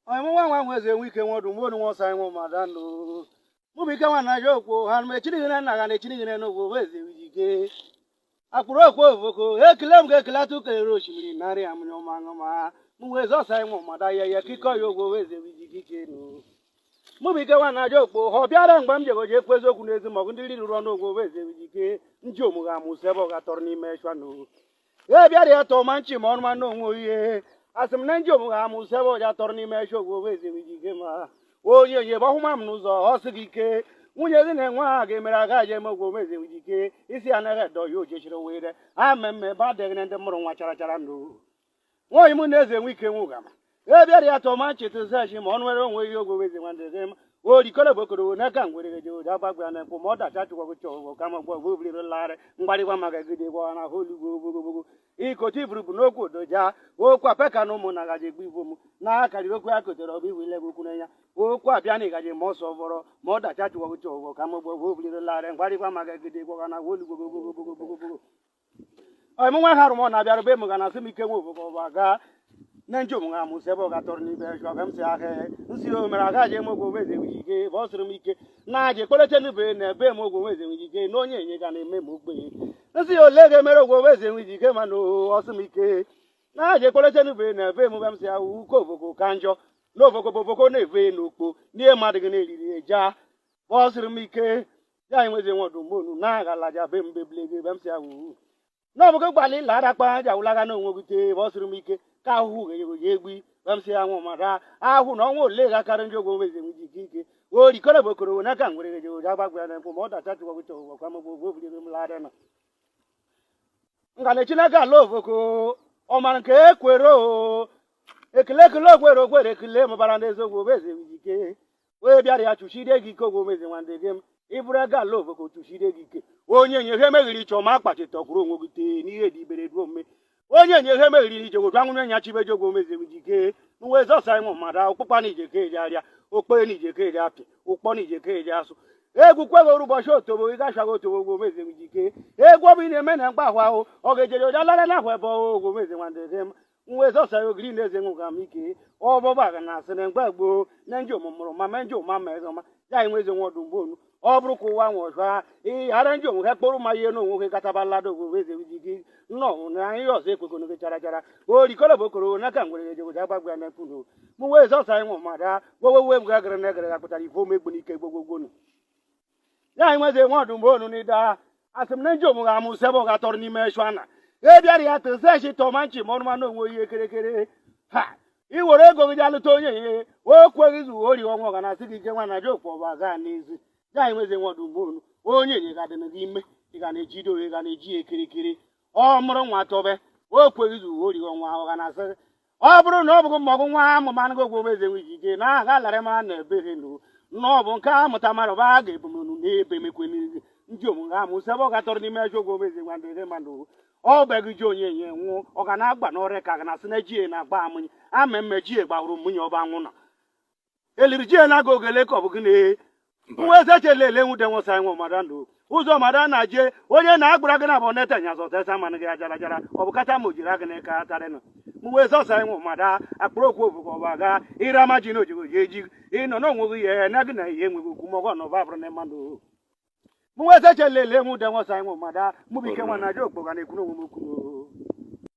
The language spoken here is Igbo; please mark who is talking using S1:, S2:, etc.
S1: I want was a weekend one to more than one sign of Madano. Mubika one I joke, and my children and a children and over where they Akuroko, Ekilam Gekilatu Roshi, Nari Amino Mangama, who was also Madaya Kiko Yogo with the Vijiki. Mubika one I joke, Hobiara and Banjo, Jeff Mogundi Rono with the Vijiki, Jomugamu Sebo Gatorni Meshanu. Ebiaria Tomanchi Monmano, as some Nanjomugamu Sebo Gatorni Mesho with the Vijigema. Oh, yeah, Bahumam Nuzo, Osiki. Munye ne nwa ga mere aga je magwo meze wijike isi anaga do yo je shiro were amemme ba de ne ndemro nwa chara chara ndu wo imu neze nwike nwuga e biari ato ma chitu sashi ma onwere onwe yo go weze nwande dem wo dikole bokoro na ka ngwere je da bagwa na ko moda chatu ko cho ka ma gwo bubli lare ngbari kwa maga gide gwo na holu go iko tibru bu n'okwu doja wo kwa peka no mu na gaje gbivo mu na akari okwu akotere obi wile goku na ya wo kwa bia ni gaje mo so boro mo da cha tuwo cho ka mo bo bli lare ngwari kwa maga gide gwo na holu go ai mo nwa haru mo na bia be mu ga na simi ke wo ko baga na njo mu ga mu sebo ga torni be sho ga msi ake nsi o mera gaje mo go weze wike bo suru mi ike na je kolete ni be na be mo go weze wike no nye nye ga na eme mo gbe nsi o lege mere go weze wike ma no osumike na je kolete ni be na be mo bam si awu ko boko kanjo no boko na eve no po ni e ma de na eriri eja bo suru mi ike ya nweze won monu na ga laja be mbe blege bam si awu no boko gbali la ra pa ja ulaga no won gute bo suru mi ike ka hu ge yegbi bam si anwo mara ahu no won le ga karan jogo weze wike wo ri kole bokoro na ka ngwere je o ja gbagba na ko mo da tatu ko to kwa mo bo bli mi la na ngale chinaka love ko o man ke kwero ekele kele kwero kwere kele mo barande zo go weze wike we biari ya chushide gi ko go meze wande gem ibura ga love ko chushide gi ke onye nye he meghiri cho ma akpachi tokuru onwe gute ni he di bere duo me onye nye he meghiri je go twanwu nya chibe jogo meze wike nwe zo sai mo mara okpupa ni je ke jaria okpe ni je ke japi okpo ni je ke jasu egwu kwego rubo sho tobo iga shago tobo go meze wike egwu bi na me na gba hwa o ogejeje o jalale na hwa bo go meze wande dem nwe zo sai ogiri na eze nwu ga mike obo ba ga na sene gbagbo na njo mumuru ma menjo ma mezo ma ya inweze nwodu mbonu ọ bụrụ ka ụwa nwọzwa ara nji onwe ha kpọrọ ma ihe n'onwe ha katabala dogo weze wiji nnọọ na ihe ọzọ ekwegono gị chara chara orikọrọ bụ okoro n'aka ngwere je goja gbagwa na kwuno mụ wee zọsa ịnwụ mada wewewe bụga gara na gara ya kpụtara ife omegbu n'ike gbogbogbono ya nweze nwadụ mgbe onu n'ịda asị m na nji onwe ha amụ sebe ga tọrọ n'ime shwana e bịara ya tụzechi tọmanchi ma ọnụmanụ onwe ihe kerekere ha i were ego gị alụta onye ihe o kweghị zu ori ọnwa ga na-asị gị ike nwa na jokpọ bụ aga n'ezi ya enweze nwodu mbonu onye nye ga dị n'ime ị ga na-eji do ị ga na-eji ekirikiri ọ mụrụ nwa tobe o kweghị zu ori ọnwa ọ ga na-asị ọ bụrụ na ọ bụghị mmọgụ nwa amụmanụ gị ogwo meze nwiji ike na aga lara ma na ebere no na ọ bụ nke amụta mara ba a ga-ebumonu n'ebe mekwe ndị omume amụ sebe ọ gatọrọ n'ime ejọ ogwo meze nwa ndị mmadụ ọ beghị ji onye nye nwụ ọ ga na-agba n'ọrịa ka ga na-asị na ji na-agba amụnye ama mme ji gbahụrụ mmụnye ọba anwụ na eliri ji na-aga ogele ka ọ bụ gị na uweze chelele nwude nwosa enwe madando ụzọ mada na je onye na-agbara gị na bụ neta nya zọtesa manụ gị ajara jara ọ bụ kacha ma o jiri agị n'aka atarị nọ uweze ọsa enwe mada akpụrụ okwu ofu ka ọ bụ aga ire ama ji na ojigo ji eji ịnọ n'onwe gị ihe na gị na ihe enweghị okwu mọgọ na ọba bụrụ na mmadụ uweze chelele nwude nwosa enwe mada mụbụ ike nwa na je okpo ga na-ekwu n'onwe m okwu